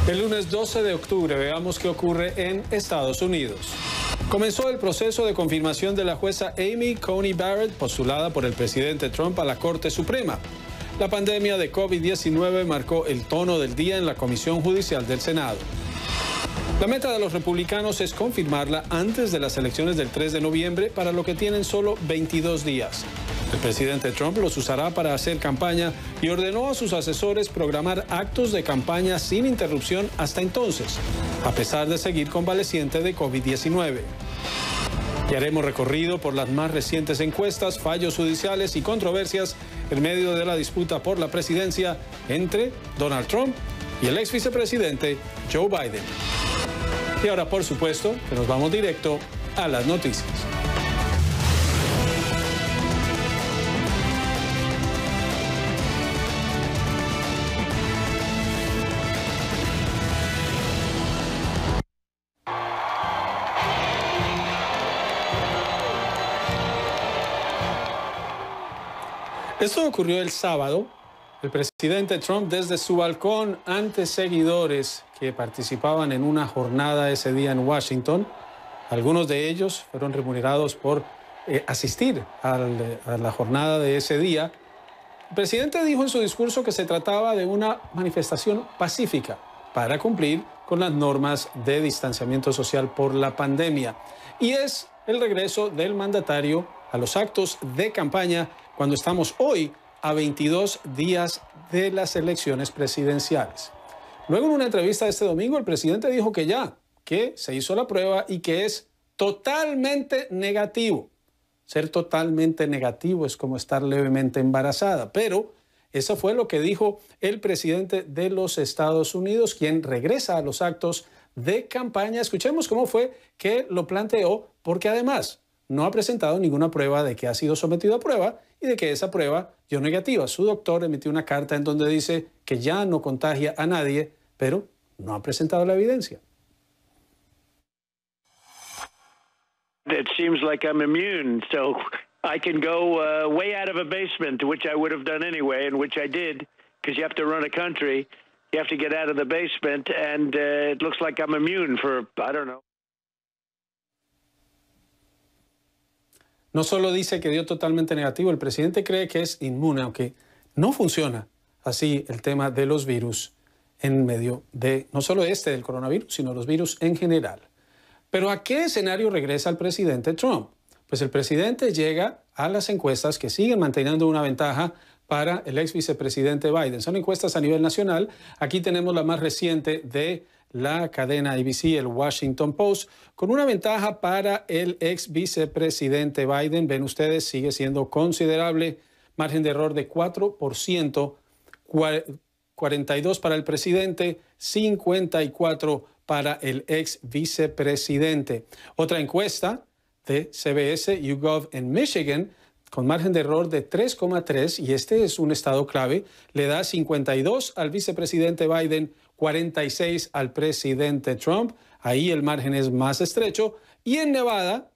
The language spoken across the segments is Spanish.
El lunes 12 de octubre, veamos qué ocurre en Estados Unidos. Comenzó el proceso de confirmación de la jueza Amy Coney Barrett, postulada por el presidente Trump a la Corte Suprema. La pandemia de COVID-19 marcó el tono del día en la Comisión Judicial del Senado. La meta de los republicanos es confirmarla antes de las elecciones del 3 de noviembre, para lo que tienen solo 22 días. El presidente Trump los usará para hacer campaña y ordenó a sus asesores programar actos de campaña sin interrupción hasta entonces, a pesar de seguir convaleciente de COVID-19. Y haremos recorrido por las más recientes encuestas, fallos judiciales y controversias en medio de la disputa por la presidencia entre Donald Trump y el ex vicepresidente Joe Biden. Y ahora, por supuesto, que nos vamos directo a las noticias. Esto ocurrió el sábado. El presidente Trump, desde su balcón ante seguidores que participaban en una jornada ese día en Washington, algunos de ellos fueron remunerados por asistir a la jornada de ese día. El presidente dijo en su discurso que se trataba de una manifestación pacífica para cumplir con las normas de distanciamiento social por la pandemia. Y es el regreso del mandatario a los actos de campaña cuando estamos hoy a 22 días de las elecciones presidenciales. Luego, en una entrevista este domingo, el presidente dijo que se hizo la prueba y que es totalmente negativo. Ser totalmente negativo es como estar levemente embarazada, pero eso fue lo que dijo el presidente de los Estados Unidos, quien regresa a los actos de campaña. Escuchemos cómo fue que lo planteó, porque además no ha presentado ninguna prueba de que ha sido sometido a prueba y de que esa prueba dio negativa. Su doctor emitió una carta en donde dice que ya no contagia a nadie, pero no ha presentado la evidencia. It seems like I'm immune, so I can go way out of a basement, which I would have done anyway, and which I did, because you have to run a country. You have to get out of the basement, and it looks like I'm immune for, I don't know. No solo dice que dio totalmente negativo, el presidente cree que es inmune, aunque no funciona así el tema de los virus en medio de no solo del coronavirus, sino los virus en general. Pero ¿a qué escenario regresa el presidente Trump? Pues el presidente llega a las encuestas que siguen manteniendo una ventaja para el ex vicepresidente Biden. Son encuestas a nivel nacional. Aquí tenemos la más reciente de la cadena ABC, el Washington Post, con una ventaja para el ex vicepresidente Biden. Ven ustedes, sigue siendo considerable, margen de error de 4%, 42 para el presidente, 54 para el ex vicepresidente. Otra encuesta de CBS YouGov en Michigan, con margen de error de 3,3, y este es un estado clave, le da 52 al vicepresidente Biden, 46 al presidente Trump. Ahí el margen es más estrecho. Y en Nevada,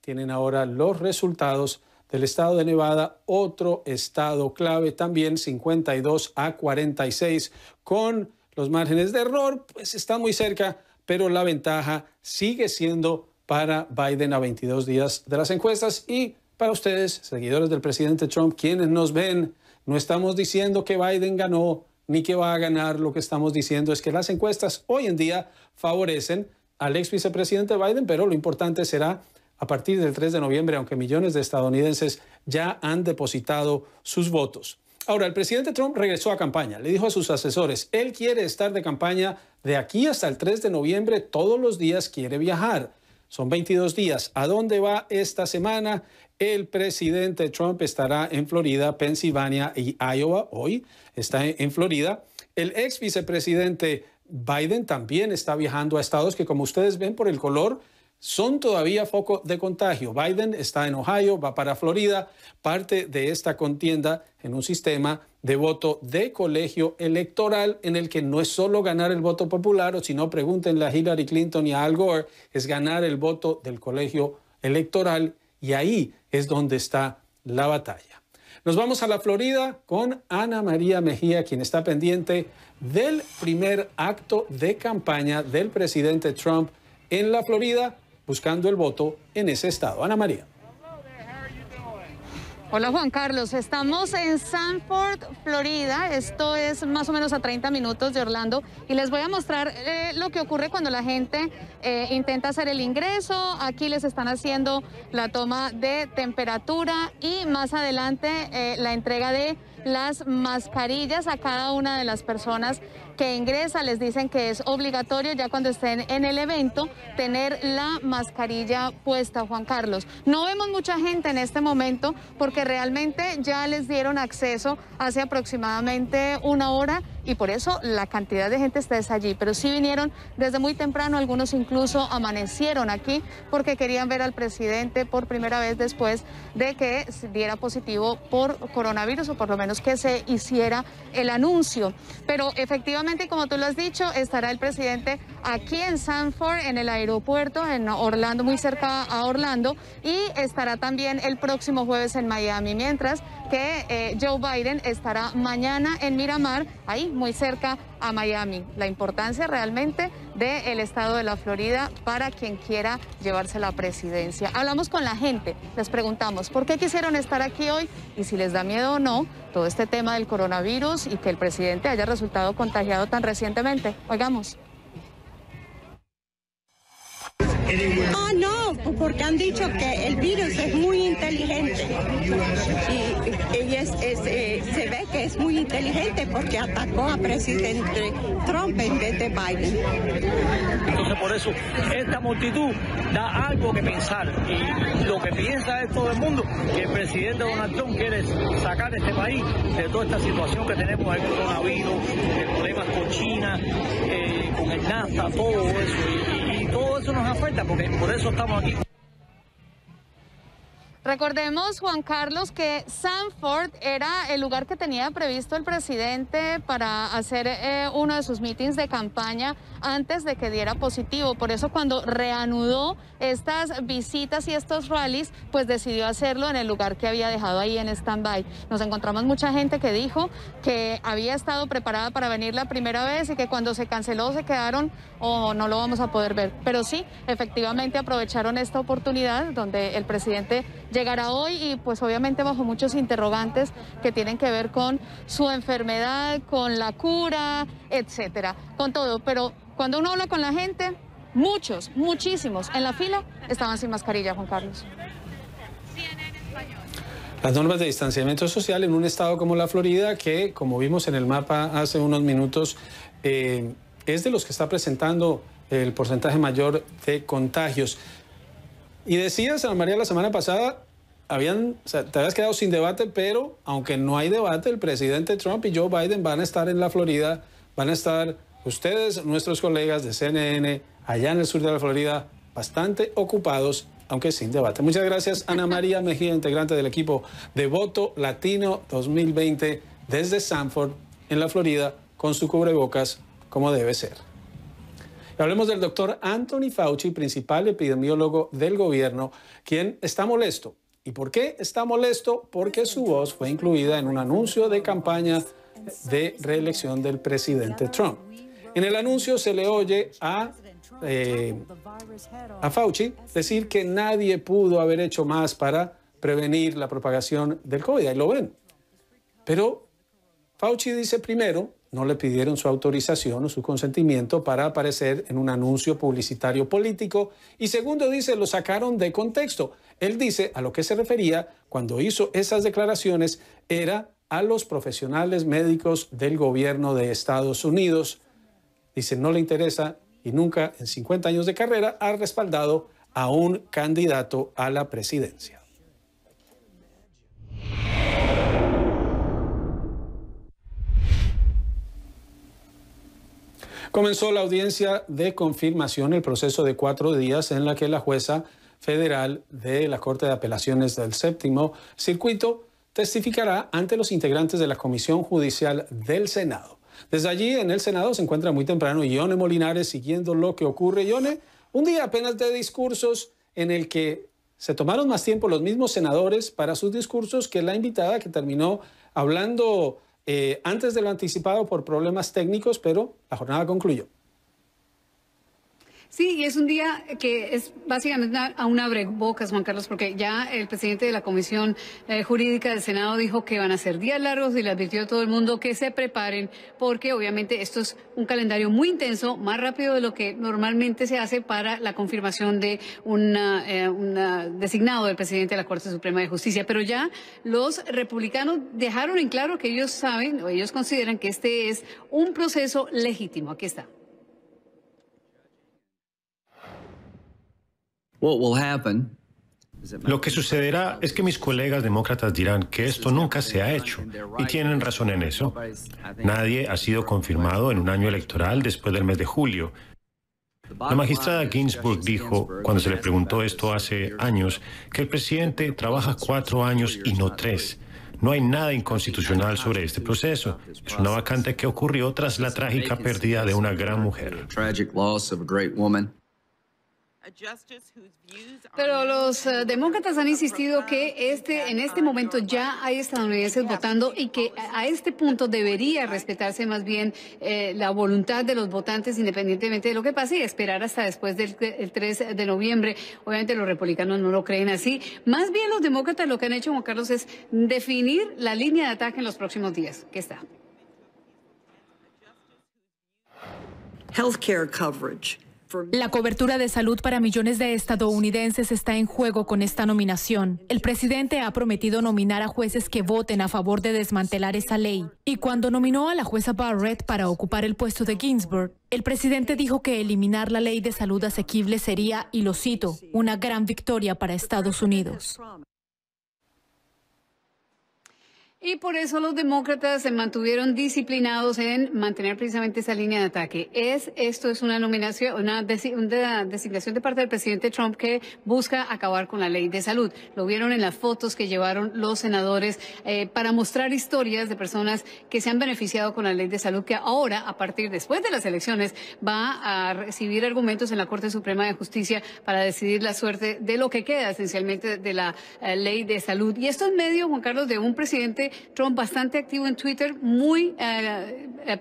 tienen ahora los resultados del estado de Nevada, otro estado clave también, 52 a 46, con los márgenes de error, pues está muy cerca, pero la ventaja sigue siendo para Biden a 22 días de las encuestas. Y para ustedes, seguidores del presidente Trump, quienes nos ven, no estamos diciendo que Biden ganó ni que va a ganar. Lo que estamos diciendo es que las encuestas hoy en día favorecen al ex vicepresidente Biden, pero lo importante será a partir del 3 de noviembre, aunque millones de estadounidenses ya han depositado sus votos. Ahora, el presidente Trump regresó a campaña. Le dijo a sus asesores, él quiere estar de campaña de aquí hasta el 3 de noviembre, todos los días quiere viajar. Son 22 días. ¿A dónde va esta semana? El presidente Trump estará en Florida, Pensilvania y Iowa. Hoy está en Florida. El ex vicepresidente Biden también está viajando a estados que, como ustedes ven por el color, son todavía foco de contagio. Biden está en Ohio, va para Florida, parte de esta contienda en un sistema de voto de colegio electoral en el que no es solo ganar el voto popular, o si no, pregúntenle a Hillary Clinton y a Al Gore, es ganar el voto del colegio electoral, y ahí es donde está la batalla. Nos vamos a la Florida con Ana María Mejía, quien está pendiente del primer acto de campaña del presidente Trump en la Florida, buscando el voto en ese estado. Ana María. Hola Juan Carlos, estamos en Sanford, Florida. Esto es más o menos a 30 minutos de Orlando y les voy a mostrar lo que ocurre cuando la gente intenta hacer el ingreso. Aquí les están haciendo la toma de temperatura y más adelante la entrega de las mascarillas a cada una de las personas que ingresa. Les dicen que es obligatorio ya cuando estén en el evento tener la mascarilla puesta, Juan Carlos. No vemos mucha gente en este momento porque realmente ya les dieron acceso hace aproximadamente una hora y por eso la cantidad de gente está allí. Pero sí vinieron desde muy temprano, algunos incluso amanecieron aquí porque querían ver al presidente por primera vez después de que diera positivo por coronavirus, o por lo menos que se hiciera el anuncio. Pero efectivamente, como tú lo has dicho, estará el presidente aquí en Sanford, en el aeropuerto, en Orlando, muy cerca a Orlando, y estará también el próximo jueves en Miami, mientras que Joe Biden estará mañana en Miramar, ahí muy cerca a Miami. La importancia realmente del estado de la Florida para quien quiera llevarse la presidencia. Hablamos con la gente, les preguntamos por qué quisieron estar aquí hoy y si les da miedo o no todo este tema del coronavirus y que el presidente haya resultado contagiado tan recientemente. Oigamos. No, porque han dicho que el virus es muy inteligente y se ve que es muy inteligente porque atacó a presidente Trump en vez de Biden. Entonces por eso esta multitud da algo que pensar y lo que piensa es todo el mundo que el presidente Donald Trump quiere sacar a este país de toda esta situación que tenemos, el coronavirus, el problemas con China, con el NAFTA, todo eso y todo eso nos afecta porque por eso estamos aquí. Recordemos, Juan Carlos, que Sanford era el lugar que tenía previsto el presidente para hacer uno de sus mítines de campaña antes de que diera positivo. Por eso cuando reanudó estas visitas y estos rallies, pues decidió hacerlo en el lugar que había dejado ahí en stand-by. Nos encontramos mucha gente que dijo que había estado preparada para venir la primera vez y que cuando se canceló se quedaron o no lo vamos a poder ver. Pero sí, efectivamente aprovecharon esta oportunidad donde el presidente llegará hoy y pues obviamente bajo muchos interrogantes que tienen que ver con su enfermedad, con la cura, etcétera, con todo. Pero cuando uno habla con la gente, muchísimos en la fila estaban sin mascarilla, Juan Carlos. Las normas de distanciamiento social en un estado como la Florida, que como vimos en el mapa hace unos minutos, es de los que está presentando el porcentaje mayor de contagios. Y decías, Ana María, la semana pasada, te habías quedado sin debate, pero aunque no hay debate, el presidente Trump y Joe Biden van a estar en la Florida, van a estar ustedes, nuestros colegas de CNN, allá en el sur de la Florida, bastante ocupados, aunque sin debate. Muchas gracias, Ana María Mejía, integrante del equipo de Voto Latino 2020 desde Sanford, en la Florida, con su cubrebocas como debe ser. Y hablemos del doctor Anthony Fauci, principal epidemiólogo del gobierno, quien está molesto. ¿Y por qué está molesto? Porque su voz fue incluida en un anuncio de campaña de reelección del presidente Trump. En el anuncio se le oye a Fauci decir que nadie pudo haber hecho más para prevenir la propagación del COVID. Ahí lo ven. Pero Fauci dice primero, no le pidieron su autorización o su consentimiento para aparecer en un anuncio publicitario político. Y segundo, dice, lo sacaron de contexto. Él dice a lo que se refería cuando hizo esas declaraciones era a los profesionales médicos del gobierno de Estados Unidos. Dice, no le interesa y nunca en 50 años de carrera ha respaldado a un candidato a la presidencia. Comenzó la audiencia de confirmación, el proceso de 4 días en la que la jueza federal de la Corte de Apelaciones del Séptimo Circuito testificará ante los integrantes de la Comisión Judicial del Senado. Desde allí, en el Senado, se encuentra muy temprano Ione Molinares siguiendo lo que ocurre. Ione, un día apenas de discursos en el que se tomaron más tiempo los mismos senadores para sus discursos que la invitada, que terminó hablando antes de lo anticipado por problemas técnicos, pero la jornada concluyó. Sí, y es un día que es básicamente a un abrebocas, Juan Carlos, porque ya el presidente de la Comisión Jurídica del Senado dijo que van a ser días largos y le advirtió a todo el mundo que se preparen, porque obviamente esto es un calendario muy intenso, más rápido de lo que normalmente se hace para la confirmación de un designado del presidente de la Corte Suprema de Justicia. Pero ya los republicanos dejaron en claro que ellos saben, o ellos consideran que este es un proceso legítimo. Aquí está. Lo que sucederá es que mis colegas demócratas dirán que esto nunca se ha hecho, y tienen razón en eso. Nadie ha sido confirmado en un año electoral después del mes de julio. La magistrada Ginsburg dijo, cuando se le preguntó esto hace años, que el presidente trabaja 4 años y no 3. No hay nada inconstitucional sobre este proceso. Es una vacante que ocurrió tras la trágica pérdida de una gran mujer. Pero los demócratas han insistido que en este momento ya hay estadounidenses votando y que a este punto debería respetarse más bien la voluntad de los votantes independientemente de lo que pase y esperar hasta después del 3 de noviembre. Obviamente los republicanos no lo creen así. Más bien los demócratas lo que han hecho, Juan Carlos, es definir la línea de ataque en los próximos días. ¿Qué está? Healthcare coverage. La cobertura de salud para millones de estadounidenses está en juego con esta nominación. El presidente ha prometido nominar a jueces que voten a favor de desmantelar esa ley. Y cuando nominó a la jueza Barrett para ocupar el puesto de Ginsburg, el presidente dijo que eliminar la ley de salud asequible sería, y lo cito, una gran victoria para Estados Unidos. Y por eso los demócratas se mantuvieron disciplinados en mantener precisamente esa línea de ataque. Esto es una nominación, una designación de parte del presidente Trump que busca acabar con la ley de salud. Lo vieron en las fotos que llevaron los senadores para mostrar historias de personas que se han beneficiado con la ley de salud, que ahora, a partir después de las elecciones, va a recibir argumentos en la Corte Suprema de Justicia para decidir la suerte de lo que queda esencialmente de la ley de salud. Y esto en medio, Juan Carlos, de un presidente Trump bastante activo en Twitter, muy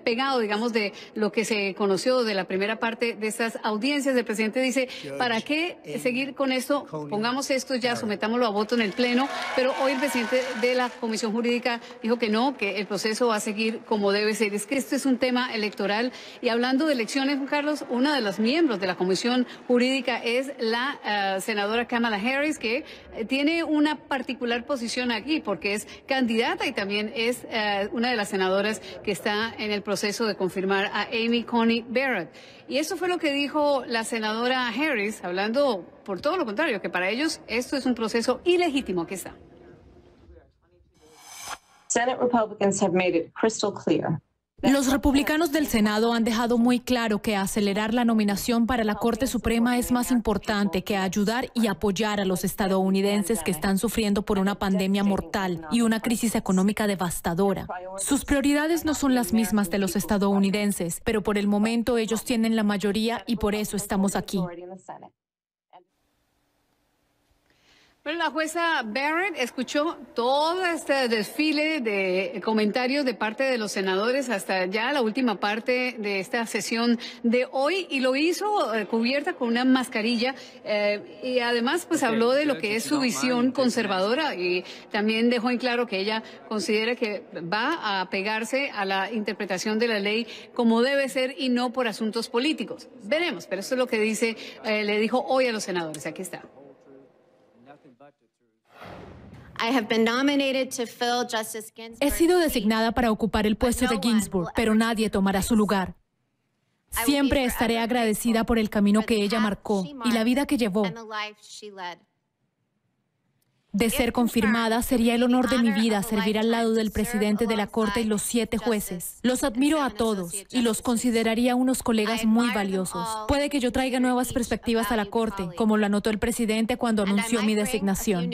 pegado, digamos, de lo que se conoció de la primera parte de estas audiencias. El presidente dice, ¿para qué seguir con esto? Pongamos esto ya, sometámoslo a voto en el Pleno. Pero hoy el presidente de la Comisión Jurídica dijo que no, que el proceso va a seguir como debe ser. Es que esto es un tema electoral. Y hablando de elecciones, Juan Carlos, una de los miembros de la Comisión Jurídica es la senadora Kamala Harris, que tiene una particular posición aquí porque es candidata y también es una de las senadoras que está en el proceso de confirmar a Amy Coney Barrett. Y eso fue lo que dijo la senadora Harris, hablando por todo lo contrario, que para ellos esto es un proceso ilegítimo. Aquí está. Senate Republicans have made it crystal clear. Los republicanos del Senado han dejado muy claro que acelerar la nominación para la Corte Suprema es más importante que ayudar y apoyar a los estadounidenses que están sufriendo por una pandemia mortal y una crisis económica devastadora. Sus prioridades no son las mismas de los estadounidenses, pero por el momento ellos tienen la mayoría y por eso estamos aquí. Bueno, la jueza Barrett escuchó todo este desfile de comentarios de parte de los senadores hasta ya la última parte de esta sesión de hoy y lo hizo cubierta con una mascarilla y además pues habló de lo que es su visión conservadora y también dejó en claro que ella considera que va a pegarse a la interpretación de la ley como debe ser y no por asuntos políticos. Veremos, pero eso es lo que dice, le dijo hoy a los senadores. Aquí está. He sido designada para ocupar el puesto de Ginsburg, pero nadie tomará su lugar. Siempre estaré agradecida por el camino que ella marcó y la vida que llevó. De ser confirmada, sería el honor de mi vida servir al lado del presidente de la Corte y los 7 jueces. Los admiro a todos y los consideraría unos colegas muy valiosos. Puede que yo traiga nuevas perspectivas a la Corte, como lo anotó el presidente cuando anunció mi designación.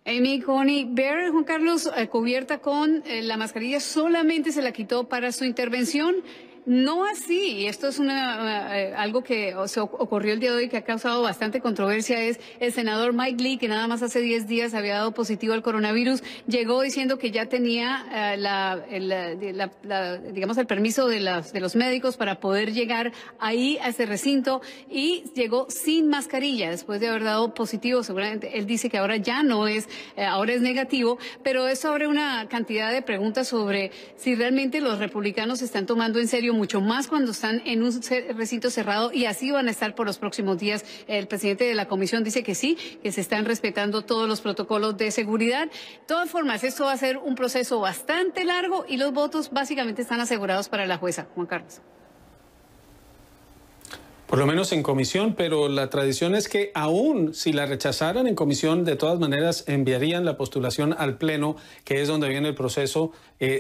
Amy Coney Barrett, Juan Carlos, cubierta con la mascarilla, solamente se la quitó para su intervención. No así, y esto es algo que ocurrió el día de hoy que ha causado bastante controversia, es el senador Mike Lee, que nada más hace 10 días había dado positivo al coronavirus, llegó diciendo que ya tenía digamos el permiso de los médicos para poder llegar ahí a ese recinto, y llegó sin mascarilla después de haber dado positivo. Seguramente él dice que ahora ya no es, ahora es negativo, pero eso abre una cantidad de preguntas sobre si realmente los republicanos se están tomando en serio, mucho más cuando están en un recinto cerrado, y así van a estar por los próximos días. El presidente de la comisión dice que sí, que se están respetando todos los protocolos de seguridad. De todas formas, esto va a ser un proceso bastante largo y los votos básicamente están asegurados para la jueza. Juan Carlos. Por lo menos en comisión, pero la tradición es que aún si la rechazaran en comisión, de todas maneras enviarían la postulación al Pleno, que es donde viene el proceso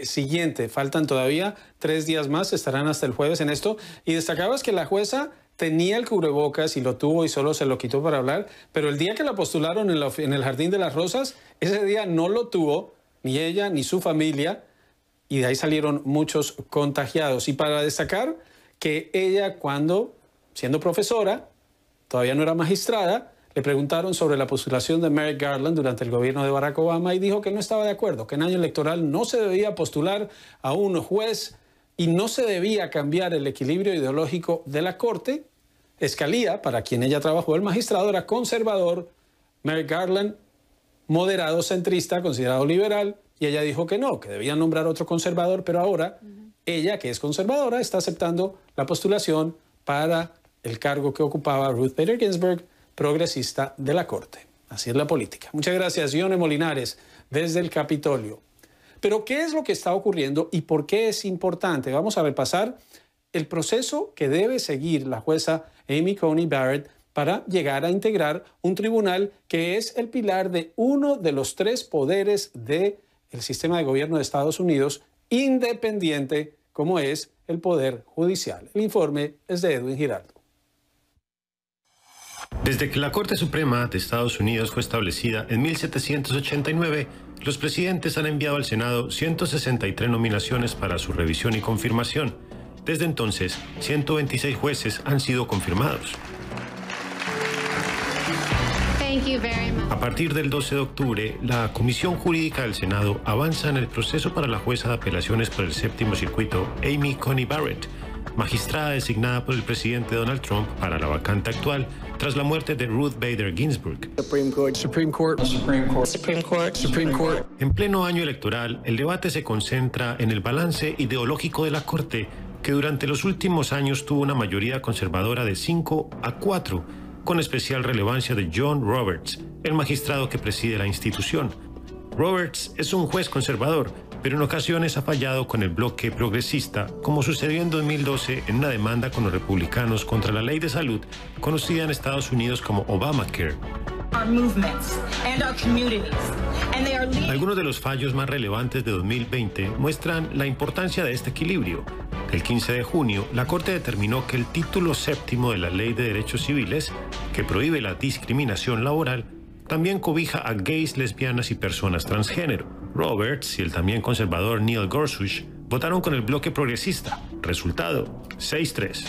siguiente. Faltan todavía 3 días más, estarán hasta el jueves en esto. Y destacabas que la jueza tenía el cubrebocas y lo tuvo y solo se lo quitó para hablar, pero el día que la postularon en el Jardín de las Rosas, ese día no lo tuvo, ni ella ni su familia, y de ahí salieron muchos contagiados. Y para destacar que ella, cuando siendo profesora, todavía no era magistrada, le preguntaron sobre la postulación de Merrick Garland durante el gobierno de Barack Obama y dijo que no estaba de acuerdo, que en año electoral no se debía postular a un juez y no se debía cambiar el equilibrio ideológico de la Corte. Scalia, para quien ella trabajó, el magistrado era conservador, Merrick Garland moderado, centrista, considerado liberal, y ella dijo que no, que debían nombrar otro conservador, pero ahora ella, que es conservadora, está aceptando la postulación para el cargo que ocupaba Ruth Bader Ginsburg, progresista de la Corte. Así es la política. Muchas gracias, Ione Molinares, desde el Capitolio. Pero, ¿qué es lo que está ocurriendo y por qué es importante? Vamos a repasar el proceso que debe seguir la jueza Amy Coney Barrett para llegar a integrar un tribunal que es el pilar de uno de los 3 poderes del sistema de gobierno de Estados Unidos, independiente como es el Poder Judicial. El informe es de Edwin Giraldo. Desde que la Corte Suprema de Estados Unidos fue establecida en 1789, los presidentes han enviado al Senado 163 nominaciones para su revisión y confirmación. Desde entonces, 126 jueces han sido confirmados. A partir del 12 de octubre, la Comisión Jurídica del Senado avanza en el proceso para la jueza de apelaciones por el séptimo circuito, Amy Coney Barrett, magistrada designada por el presidente Donald Trump para la vacante actual tras la muerte de Ruth Bader Ginsburg. En pleno año electoral, el debate se concentra en el balance ideológico de la Corte, que durante los últimos años tuvo una mayoría conservadora de 5-4, con especial relevancia de John Roberts, el magistrado que preside la institución. Roberts es un juez conservador, pero en ocasiones ha fallado con el bloque progresista, como sucedió en 2012 en una demanda con los republicanos contra la ley de salud, conocida en Estados Unidos como Obamacare. Algunos de los fallos más relevantes de 2020 muestran la importancia de este equilibrio. El 15 de junio, la Corte determinó que el título 7º de la Ley de Derechos Civiles, que prohíbe la discriminación laboral, también cobija a gays, lesbianas y personas transgénero. Roberts y el también conservador Neil Gorsuch votaron con el bloque progresista. Resultado, 6-3.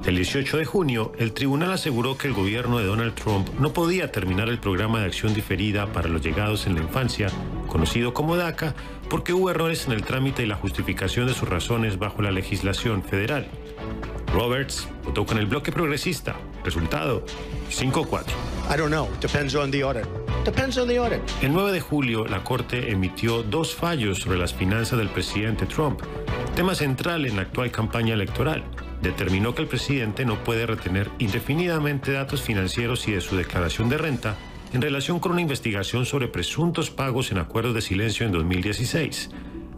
El 18 de junio, el tribunal aseguró que el gobierno de Donald Trump no podía terminar el programa de acción diferida para los llegados en la infancia, conocido como DACA, porque hubo errores en el trámite y la justificación de sus razones bajo la legislación federal. Roberts votó con el bloque progresista. Resultado, 5-4. El 9 de julio, la Corte emitió 2 fallos sobre las finanzas del presidente Trump, tema central en la actual campaña electoral. Determinó que el presidente no puede retener indefinidamente datos financieros y de su declaración de renta en relación con una investigación sobre presuntos pagos en acuerdos de silencio en 2016.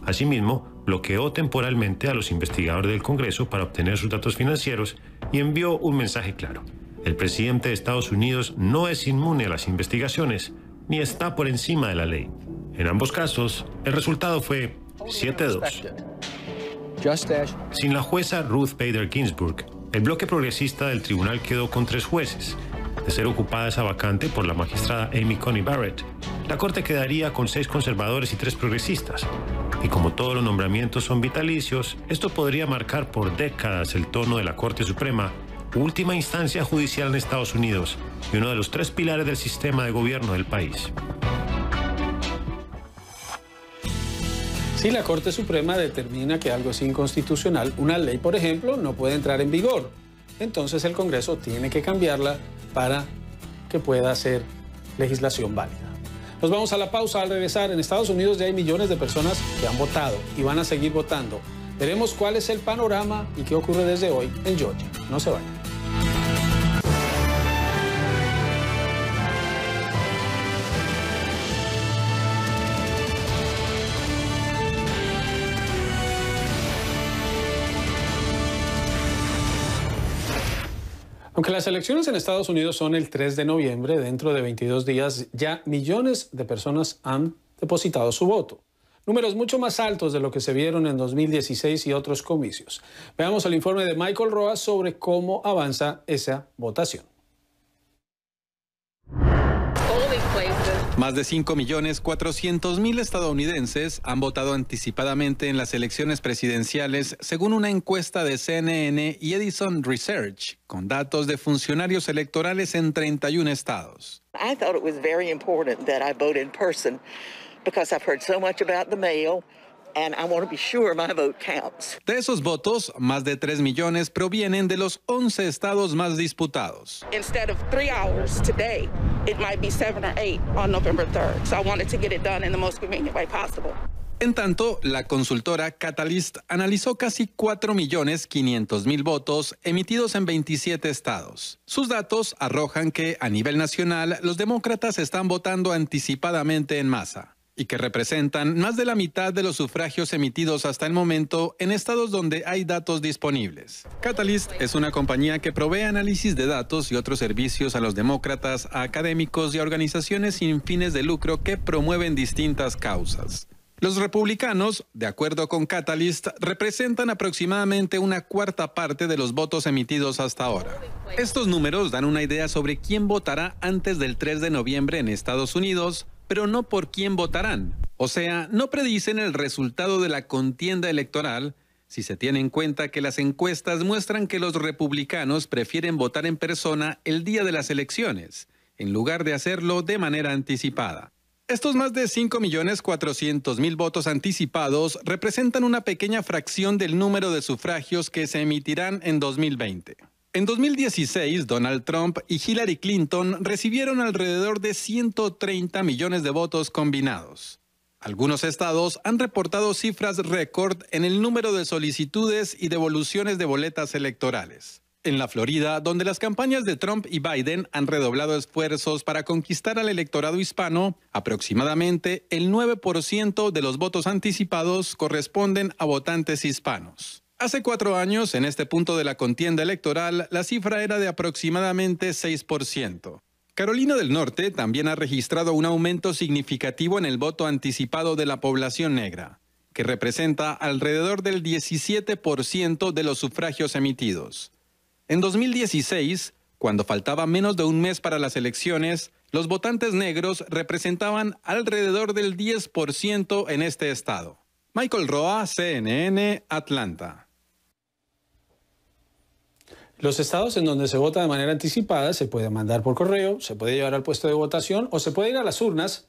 Asimismo, bloqueó temporalmente a los investigadores del Congreso para obtener sus datos financieros y envió un mensaje claro. El presidente de Estados Unidos no es inmune a las investigaciones, ni está por encima de la ley. En ambos casos, el resultado fue 7-2. Sin la jueza Ruth Bader Ginsburg, el bloque progresista del tribunal quedó con 3 jueces. De ser ocupada esa vacante por la magistrada Amy Coney Barrett, la Corte quedaría con 6 conservadores y 3 progresistas. Y como todos los nombramientos son vitalicios, esto podría marcar por décadas el tono de la Corte Suprema, última instancia judicial en Estados Unidos y uno de los 3 pilares del sistema de gobierno del país. Si la Corte Suprema determina que algo es inconstitucional, una ley, por ejemplo, no puede entrar en vigor. Entonces el Congreso tiene que cambiarla para que pueda ser legislación válida. Nos vamos a la pausa. Al regresar, en Estados Unidos ya hay millones de personas que han votado y van a seguir votando. Veremos cuál es el panorama y qué ocurre desde hoy en Georgia. No se vayan. Aunque las elecciones en Estados Unidos son el 3 de noviembre, dentro de 22 días ya millones de personas han depositado su voto. Números mucho más altos de lo que se vieron en 2016 y otros comicios. Veamos el informe de Michael Roas sobre cómo avanza esa votación. Más de 5.400.000 estadounidenses han votado anticipadamente en las elecciones presidenciales, según una encuesta de CNN y Edison Research, con datos de funcionarios electorales en 31 estados. I thought it was very important that I vote in person because I've heard so much about the mail. And I want to be sure my vote counts. De esos votos, más de 3 millones provienen de los 11 estados más disputados. Instead of 3 hours today, it might be 7 or 8 on November 3rd. So I wanted to get it done in the most convenient way possible. En tanto, la consultora Catalyst analizó casi 4.500.000 votos emitidos en 27 estados. Sus datos arrojan que, a nivel nacional, los demócratas están votando anticipadamente en masa y que representan más de la mitad de los sufragios emitidos hasta el momento en estados donde hay datos disponibles. Catalyst es una compañía que provee análisis de datos y otros servicios a los demócratas, a académicos y a organizaciones sin fines de lucro que promueven distintas causas. Los republicanos, de acuerdo con Catalyst, representan aproximadamente una cuarta parte de los votos emitidos hasta ahora. Estos números dan una idea sobre quién votará antes del 3 de noviembre en Estados Unidos, pero no por quién votarán. O sea, no predicen el resultado de la contienda electoral si se tiene en cuenta que las encuestas muestran que los republicanos prefieren votar en persona el día de las elecciones, en lugar de hacerlo de manera anticipada. Estos más de 5.400.000 votos anticipados representan una pequeña fracción del número de sufragios que se emitirán en 2020. En 2016, Donald Trump y Hillary Clinton recibieron alrededor de 130 millones de votos combinados. Algunos estados han reportado cifras récord en el número de solicitudes y devoluciones de boletas electorales. En la Florida, donde las campañas de Trump y Biden han redoblado esfuerzos para conquistar al electorado hispano, aproximadamente el 9% de los votos anticipados corresponden a votantes hispanos. Hace 4 años, en este punto de la contienda electoral, la cifra era de aproximadamente 6%. Carolina del Norte también ha registrado un aumento significativo en el voto anticipado de la población negra, que representa alrededor del 17% de los sufragios emitidos. En 2016, cuando faltaba menos de un mes para las elecciones, los votantes negros representaban alrededor del 10% en este estado. Michael Roa, CNN, Atlanta. Los estados en donde se vota de manera anticipada se puede mandar por correo, se puede llevar al puesto de votación o se puede ir a las urnas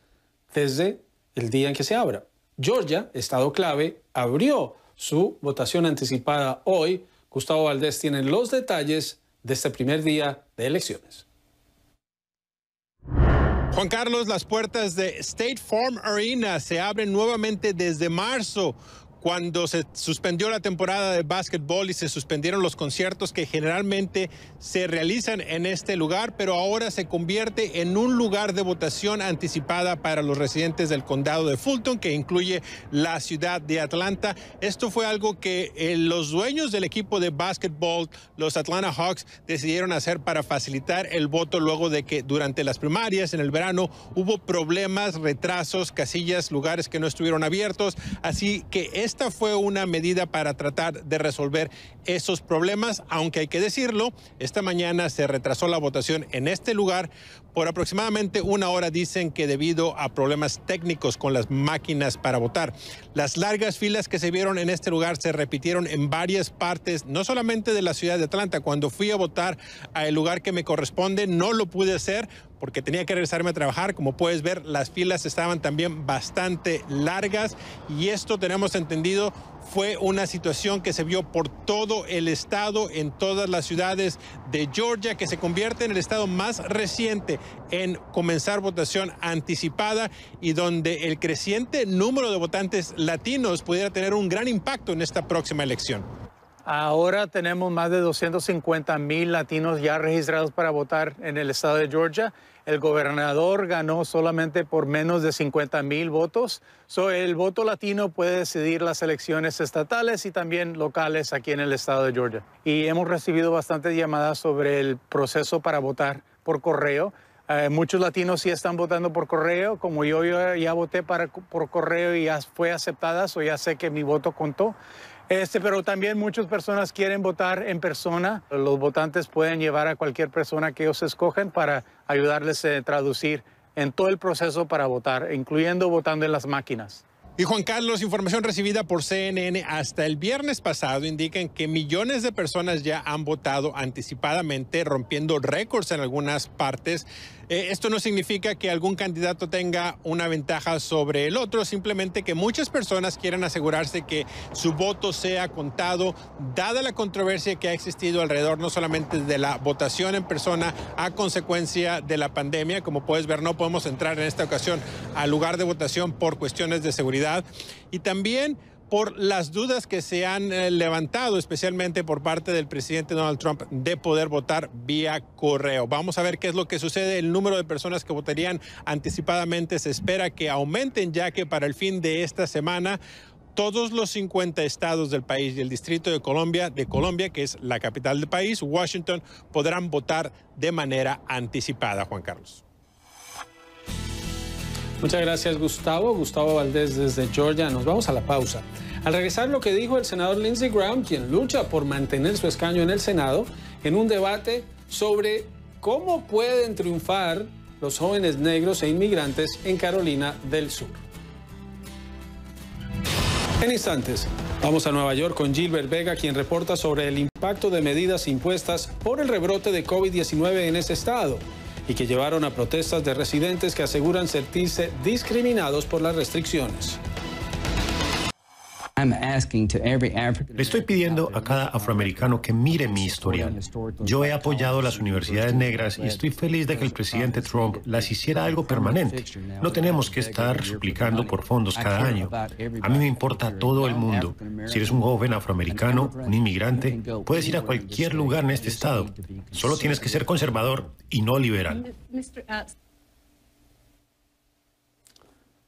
desde el día en que se abra. Georgia, estado clave, abrió su votación anticipada hoy. Gustavo Valdés tiene los detalles de este primer día de elecciones. Juan Carlos, las puertas de State Farm Arena se abren nuevamente desde marzo, cuando se suspendió la temporada de básquetbol y se suspendieron los conciertos que generalmente se realizan en este lugar, pero ahora se convierte en un lugar de votación anticipada para los residentes del condado de Fulton, que incluye la ciudad de Atlanta. Esto fue algo que los dueños del equipo de básquetbol, los Atlanta Hawks, decidieron hacer para facilitar el voto luego de que durante las primarias en el verano hubo problemas, retrasos, casillas, lugares que no estuvieron abiertos. Así que esta fue una medida para tratar de resolver esos problemas, aunque hay que decirlo, esta mañana se retrasó la votación en este lugar por aproximadamente una hora, dicen que debido a problemas técnicos con las máquinas para votar. Las largas filas que se vieron en este lugar se repitieron en varias partes, no solamente de la ciudad de Atlanta. Cuando fui a votar al lugar que me corresponde, no lo pude hacer porque tenía que regresarme a trabajar. Como puedes ver, las filas estaban también bastante largas y esto, tenemos entendido, fue una situación que se vio por todo el estado, en todas las ciudades de Georgia, que se convierte en el estado más reciente en comenzar votación anticipada y donde el creciente número de votantes latinos pudiera tener un gran impacto en esta próxima elección. Ahora tenemos más de 250,000 latinos ya registrados para votar en el estado de Georgia. El gobernador ganó solamente por menos de 50,000 votos. El voto latino puede decidir las elecciones estatales y también locales aquí en el estado de Georgia. Y hemos recibido bastantes llamadas sobre el proceso para votar por correo. Muchos latinos sí están votando por correo. Como yo ya voté por correo y ya fue aceptada, ya sé que mi voto contó. Pero también muchas personas quieren votar en persona. Los votantes pueden llevar a cualquier persona que ellos escogen para ayudarles a traducir en todo el proceso para votar, incluyendo votando en las máquinas. Y Juan Carlos, información recibida por CNN hasta el viernes pasado indican que millones de personas ya han votado anticipadamente, rompiendo récords en algunas partes. Esto no significa que algún candidato tenga una ventaja sobre el otro, simplemente que muchas personas quieren asegurarse que su voto sea contado, dada la controversia que ha existido alrededor no solamente de la votación en persona a consecuencia de la pandemia. Como puedes ver, no podemos entrar en esta ocasión al lugar de votación por cuestiones de seguridad y también por las dudas que se han levantado, especialmente por parte del presidente Donald Trump, de poder votar vía correo. Vamos a ver qué es lo que sucede. El número de personas que votarían anticipadamente se espera que aumenten, ya que para el fin de esta semana todos los 50 estados del país y el Distrito de Columbia, que es la capital del país, Washington, podrán votar de manera anticipada, Juan Carlos. Muchas gracias, Gustavo. Gustavo Valdés desde Georgia. Nos vamos a la pausa. Al regresar, lo que dijo el senador Lindsey Graham, quien lucha por mantener su escaño en el Senado, en un debate sobre cómo pueden triunfar los jóvenes negros e inmigrantes en Carolina del Sur. En instantes, vamos a Nueva York con Gilbert Vega, quien reporta sobre el impacto de medidas impuestas por el rebrote de COVID-19 en ese estado y que llevaron a protestas de residentes que aseguran sentirse discriminados por las restricciones. Le estoy pidiendo a cada afroamericano que mire mi historial. Yo he apoyado las universidades negras y estoy feliz de que el presidente Trump las hiciera algo permanente. No tenemos que estar suplicando por fondos cada año. A mí me importa todo el mundo. Si eres un joven afroamericano, un inmigrante, puedes ir a cualquier lugar en este estado. Solo tienes que ser conservador y no liberal.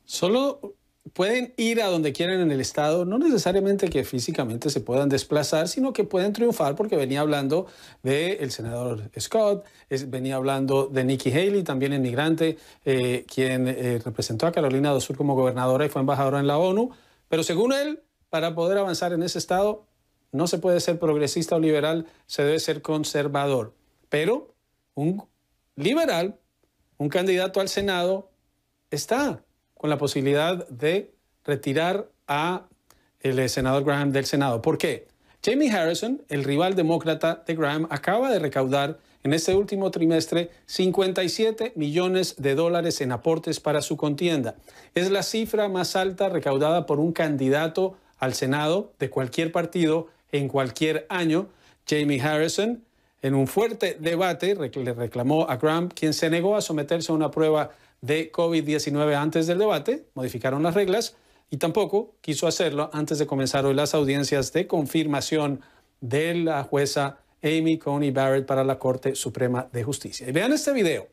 Solo pueden ir a donde quieran en el estado, no necesariamente que físicamente se puedan desplazar, sino que pueden triunfar, porque venía hablando del senador Scott, venía hablando de Nikki Haley, también inmigrante, quien representó a Carolina del Sur como gobernadora y fue embajadora en la ONU. Pero según él, para poder avanzar en ese estado, no se puede ser progresista o liberal, se debe ser conservador. Pero un liberal, un candidato al Senado, está con la posibilidad de retirar a el senador Graham del Senado. ¿Por qué? Jamie Harrison, el rival demócrata de Graham, acaba de recaudar en este último trimestre $57 millones en aportes para su contienda. Es la cifra más alta recaudada por un candidato al Senado de cualquier partido en cualquier año. Jamie Harrison, en un fuerte debate, le reclamó a Graham, quien se negó a someterse a una prueba de COVID-19 antes del debate, modificaron las reglas, y tampoco quiso hacerlo antes de comenzar hoy las audiencias de confirmación de la jueza Amy Coney Barrett para la Corte Suprema de Justicia. Y vean este video.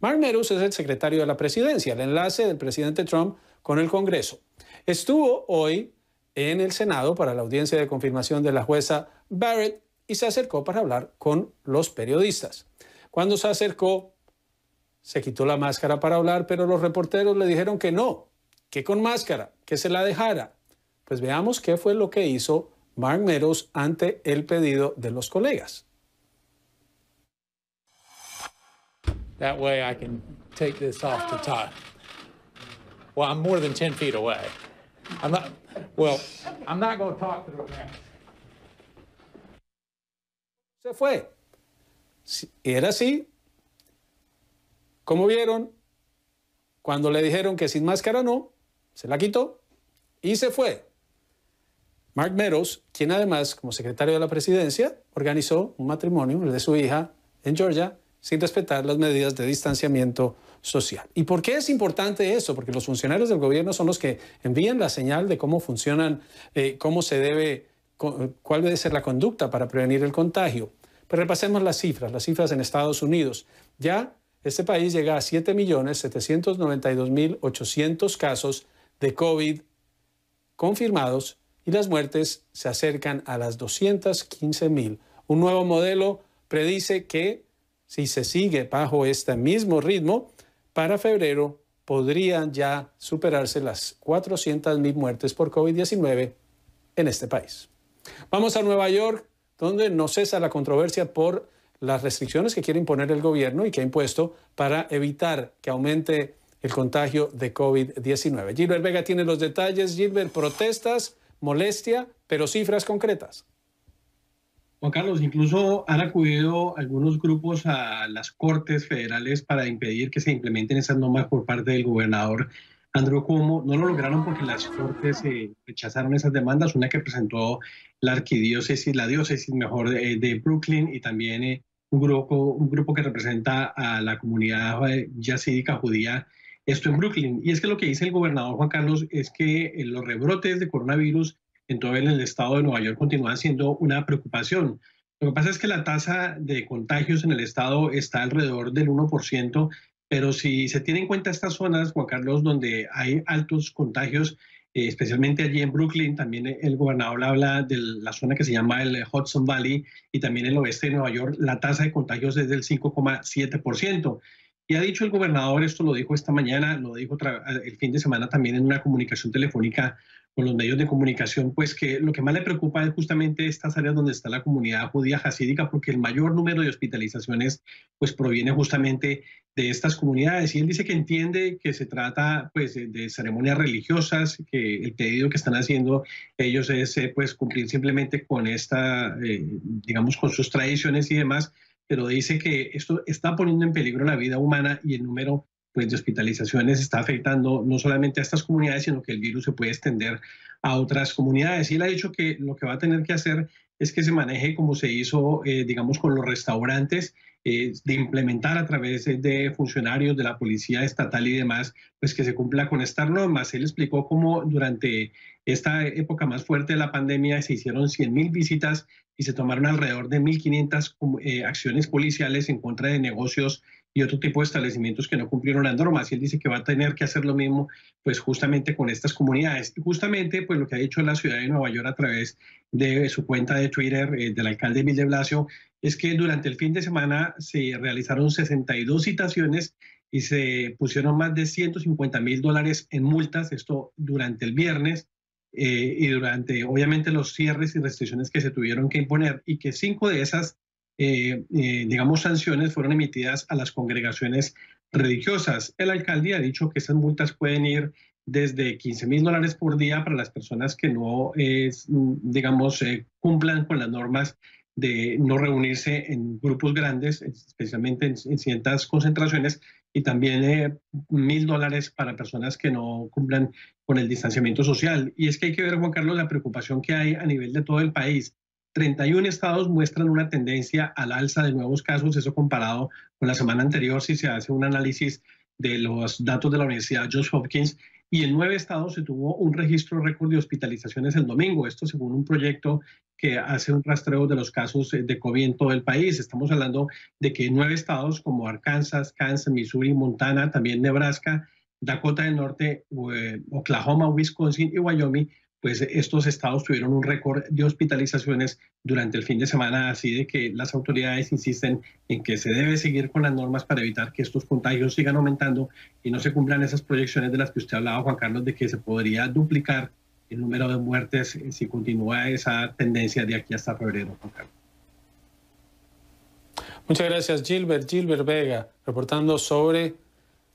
Mark Meadows es el secretario de la presidencia, el enlace del presidente Trump con el Congreso. Estuvo hoy en el Senado para la audiencia de confirmación de la jueza Barrett y se acercó para hablar con los periodistas. Cuando se acercó, se quitó la máscara para hablar, pero los reporteros le dijeron que no, que con máscara, que se la dejara. Pues veamos qué fue lo que hizo Mark Meadows ante el pedido de los colegas. That way I can take this off the top. Well, I'm more than 10 feet away. I'm not going to talk through that. Se fue. Era así. Como vieron, cuando le dijeron que sin máscara no, se la quitó y se fue. Mark Meadows, quien además, como secretario de la presidencia, organizó un matrimonio, el de su hija, en Georgia, sin respetar las medidas de distanciamiento social. ¿Y por qué es importante eso? Porque los funcionarios del gobierno son los que envían la señal de cómo funcionan, cuál debe ser la conducta para prevenir el contagio. Pero repasemos las cifras en Estados Unidos. Ya este país llega a 7.792.800 casos de COVID confirmados y las muertes se acercan a las 215.000. Un nuevo modelo predice que si se sigue bajo este mismo ritmo, para febrero podrían ya superarse las 400.000 muertes por COVID-19 en este país. Vamos a Nueva York, donde no cesa la controversia por las restricciones que quiere imponer el gobierno y que ha impuesto para evitar que aumente el contagio de COVID-19. Gilbert Vega tiene los detalles. Gilbert, protestas, molestia, pero cifras concretas. Juan Carlos, incluso han acudido algunos grupos a las Cortes Federales para impedir que se implementen esas normas por parte del gobernador Andrew Cuomo. No lo lograron porque las Cortes rechazaron esas demandas, una que presentó la diócesis de Brooklyn, y también un grupo que representa a la comunidad yacídica judía, esto en Brooklyn. Y es que lo que dice el gobernador Juan Carlos es que los rebrotes de coronavirus en todo el estado de Nueva York continúan siendo una preocupación. Lo que pasa es que la tasa de contagios en el estado está alrededor del 1%, pero si se tiene en cuenta estas zonas, Juan Carlos, donde hay altos contagios, especialmente allí en Brooklyn, también el gobernador habla de la zona que se llama el Hudson Valley y también el oeste de Nueva York, la tasa de contagios es del 5,7%. Y ha dicho el gobernador, esto lo dijo esta mañana, lo dijo el fin de semana también en una comunicación telefónica con los medios de comunicación, pues que lo que más le preocupa es justamente estas áreas donde está la comunidad judía hasídica, porque el mayor número de hospitalizaciones pues proviene justamente de estas comunidades. Y él dice que entiende que se trata pues de ceremonias religiosas, que el pedido que están haciendo ellos es pues cumplir simplemente con digamos, con sus tradiciones y demás, pero dice que esto está poniendo en peligro la vida humana y el número pues, de hospitalizaciones está afectando no solamente a estas comunidades, sino que el virus se puede extender a otras comunidades. Y él ha dicho que lo que va a tener que hacer es que se maneje como se hizo, digamos, con los restaurantes, de implementar a través de funcionarios de la policía estatal y demás, pues que se cumpla con estas normas. Él explicó cómo durante esta época más fuerte de la pandemia se hicieron 100.000 visitas y se tomaron alrededor de 1.500 acciones policiales en contra de negocios y otro tipo de establecimientos que no cumplieron las normas. Y él dice que va a tener que hacer lo mismo, pues justamente con estas comunidades. Y justamente, pues lo que ha dicho la ciudad de Nueva York a través de su cuenta de Twitter, del alcalde Bill de Blasio, es que durante el fin de semana se realizaron 62 citaciones y se pusieron más de $150.000 en multas, esto durante el viernes, y durante, obviamente, los cierres y restricciones que se tuvieron que imponer, y que 5 de esas digamos, sanciones fueron emitidas a las congregaciones religiosas. El alcalde ha dicho que esas multas pueden ir desde $15.000 por día para las personas que no, digamos, cumplan con las normas de no reunirse en grupos grandes, especialmente en ciertas concentraciones, y también $1.000 para personas que no cumplan con el distanciamiento social. Y es que hay que ver, Juan Carlos, la preocupación que hay a nivel de todo el país. 31 estados muestran una tendencia al alza de nuevos casos, eso comparado con la semana anterior, si se hace un análisis de los datos de la Universidad Johns Hopkins, y en 9 estados se tuvo un registro récord de hospitalizaciones el domingo, esto según un proyecto que hace un rastreo de los casos de COVID en todo el país. Estamos hablando de que 9 estados como Arkansas, Kansas, Missouri, Montana, también Nebraska, Dakota del Norte, Oklahoma, Wisconsin y Wyoming, pues estos estados tuvieron un récord de hospitalizaciones durante el fin de semana, así de que las autoridades insisten en que se debe seguir con las normas para evitar que estos contagios sigan aumentando y no se cumplan esas proyecciones de las que usted hablaba, Juan Carlos, de que se podría duplicar el número de muertes si continúa esa tendencia de aquí hasta febrero. Muchas gracias, Gilbert Vega, reportando sobre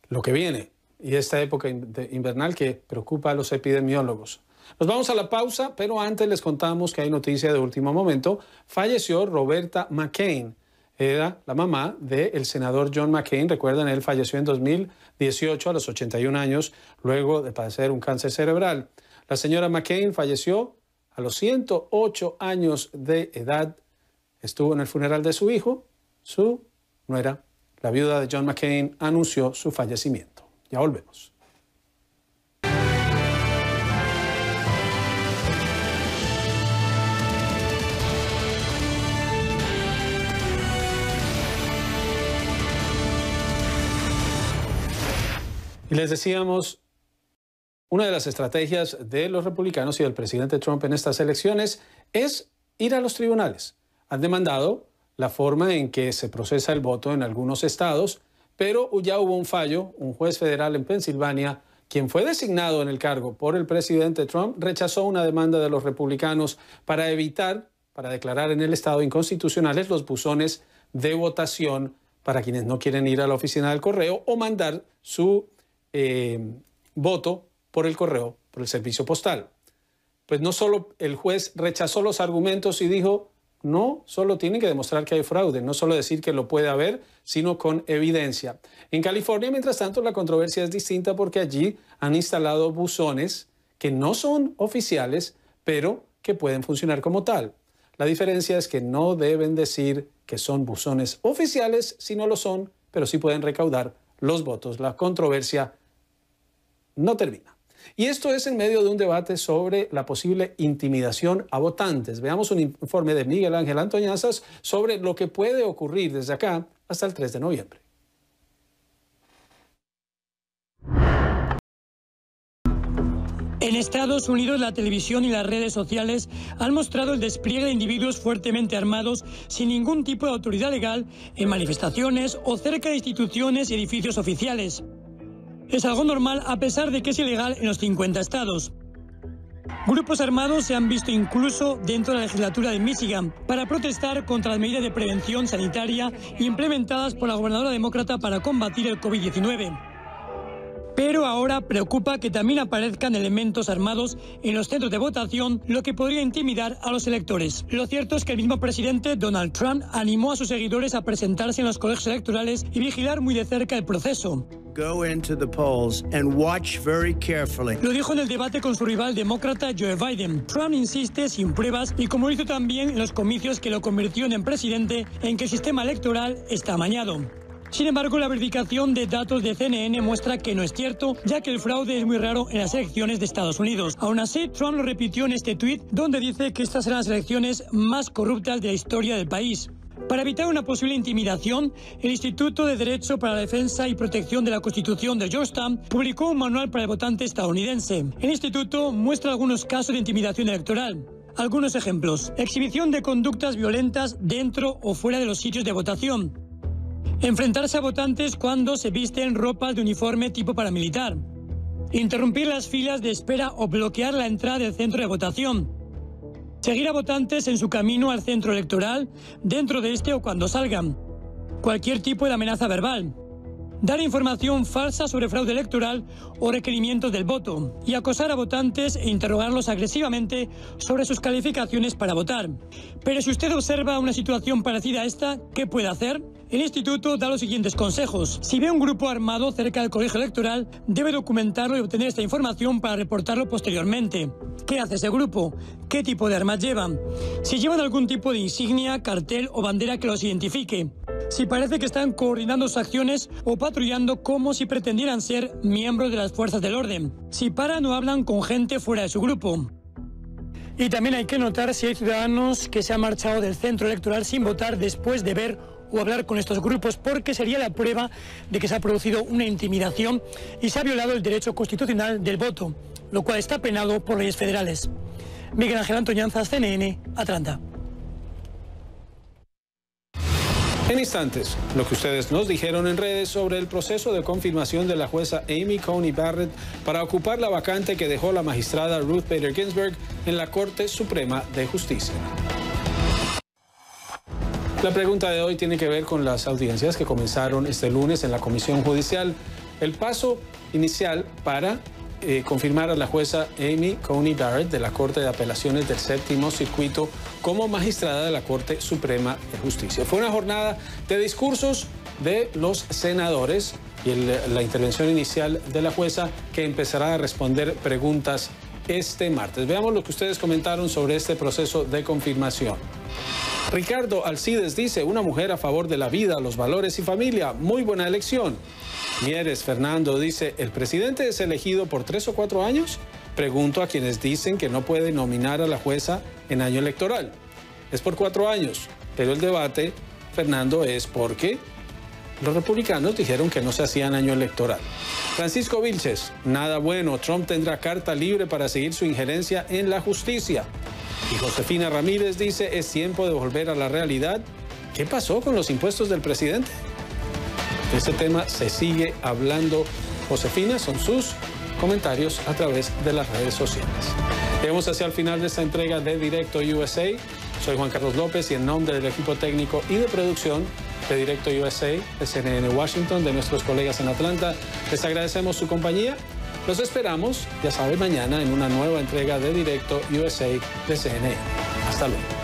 lo que viene y esta época invernal que preocupa a los epidemiólogos. Nos vamos a la pausa, pero antes les contamos que hay noticia de último momento. Falleció Roberta McCain. Era la mamá del senador John McCain. Recuerdan, él falleció en 2018 a los 81 años luego de padecer un cáncer cerebral. La señora McCain falleció a los 108 años de edad. Estuvo en el funeral de su hijo. Su nuera, la viuda de John McCain, anunció su fallecimiento. Ya volvemos. Y les decíamos, una de las estrategias de los republicanos y del presidente Trump en estas elecciones es ir a los tribunales. Han demandado la forma en que se procesa el voto en algunos estados, pero ya hubo un fallo. Un juez federal en Pensilvania, quien fue designado en el cargo por el presidente Trump, rechazó una demanda de los republicanos para declarar en el estado inconstitucionales los buzones de votación para quienes no quieren ir a la oficina del correo o mandar su voto por el correo, por el servicio postal. Pues no solo el juez rechazó los argumentos y dijo, no solo tienen que demostrar que hay fraude, no solo decir que lo puede haber, sino con evidencia. En California, mientras tanto, la controversia es distinta porque allí han instalado buzones que no son oficiales, pero que pueden funcionar como tal. La diferencia es que no deben decir que son buzones oficiales si no lo son, pero sí pueden recaudar los votos. La controversia no termina. Y esto es en medio de un debate sobre la posible intimidación a votantes. Veamos un informe de Miguel Ángel Antoñanzas sobre lo que puede ocurrir desde acá hasta el 3 de noviembre. En Estados Unidos, la televisión y las redes sociales han mostrado el despliegue de individuos fuertemente armados sin ningún tipo de autoridad legal en manifestaciones o cerca de instituciones y edificios oficiales. Es algo normal a pesar de que es ilegal en los 50 estados. Grupos armados se han visto incluso dentro de la legislatura de Michigan para protestar contra las medidas de prevención sanitaria implementadas por la gobernadora demócrata para combatir el COVID-19. Pero ahora preocupa que también aparezcan elementos armados en los centros de votación, lo que podría intimidar a los electores. Lo cierto es que el mismo presidente Donald Trump animó a sus seguidores a presentarse en los colegios electorales y vigilar muy de cerca el proceso. Go into the polls and watch very carefully. Lo dijo en el debate con su rival demócrata Joe Biden. Trump insiste sin pruebas y como hizo también en los comicios que lo convirtieron en presidente, en que el sistema electoral está amañado. Sin embargo, la verificación de datos de CNN muestra que no es cierto, ya que el fraude es muy raro en las elecciones de Estados Unidos. Aún así, Trump lo repitió en este tuit, donde dice que estas serán las elecciones más corruptas de la historia del país. Para evitar una posible intimidación, el Instituto de Derecho para la Defensa y Protección de la Constitución de Georgetown publicó un manual para el votante estadounidense. El instituto muestra algunos casos de intimidación electoral. Algunos ejemplos: exhibición de conductas violentas dentro o fuera de los sitios de votación. Enfrentarse a votantes cuando se visten ropas de uniforme tipo paramilitar. Interrumpir las filas de espera o bloquear la entrada del centro de votación. Seguir a votantes en su camino al centro electoral, dentro de este o cuando salgan. Cualquier tipo de amenaza verbal. Dar información falsa sobre fraude electoral o requerimientos del voto. Y acosar a votantes e interrogarlos agresivamente sobre sus calificaciones para votar. Pero si usted observa una situación parecida a esta, ¿qué puede hacer? El instituto da los siguientes consejos. Si ve un grupo armado cerca del colegio electoral, debe documentarlo y obtener esta información para reportarlo posteriormente. ¿Qué hace ese grupo? ¿Qué tipo de armas llevan? Si llevan algún tipo de insignia, cartel o bandera que los identifique. Si parece que están coordinando sus acciones o patrullando como si pretendieran ser miembros de las fuerzas del orden. Si paran o hablan con gente fuera de su grupo. Y también hay que notar si hay ciudadanos que se han marchado del centro electoral sin votar después de ver o hablar con estos grupos, porque sería la prueba de que se ha producido una intimidación y se ha violado el derecho constitucional del voto, lo cual está penado por leyes federales. Miguel Ángel Antoñanzas, CNN, Atlanta. En instantes, lo que ustedes nos dijeron en redes sobre el proceso de confirmación de la jueza Amy Coney Barrett para ocupar la vacante que dejó la magistrada Ruth Bader Ginsburg en la Corte Suprema de Justicia. La pregunta de hoy tiene que ver con las audiencias que comenzaron este lunes en la Comisión Judicial. El paso inicial para confirmar a la jueza Amy Coney Barrett de la Corte de Apelaciones del Séptimo Circuito como magistrada de la Corte Suprema de Justicia. Fue una jornada de discursos de los senadores y la intervención inicial de la jueza, que empezará a responder preguntas este martes. Veamos lo que ustedes comentaron sobre este proceso de confirmación. Ricardo Alcides dice: una mujer a favor de la vida, los valores y familia. Muy buena elección. Mieres Fernando dice: ¿el presidente es elegido por 3 o 4 años? Pregunto a quienes dicen que no puede nominar a la jueza en año electoral. Es por 4 años, pero el debate, Fernando, es porque los republicanos dijeron que no se hacía en año electoral. Francisco Vilches: nada bueno, Trump tendrá carta libre para seguir su injerencia en la justicia. Y Josefina Ramírez dice: es tiempo de volver a la realidad. ¿Qué pasó con los impuestos del presidente? De ese tema se sigue hablando. Josefina, son sus comentarios a través de las redes sociales. Llegamos hacia el final de esta entrega de Directo USA. Soy Juan Carlos López y en nombre del equipo técnico y de producción de Directo USA, de CNN Washington, de nuestros colegas en Atlanta, les agradecemos su compañía. Los esperamos, ya saben, mañana en una nueva entrega de Directo USA de CNN. Hasta luego.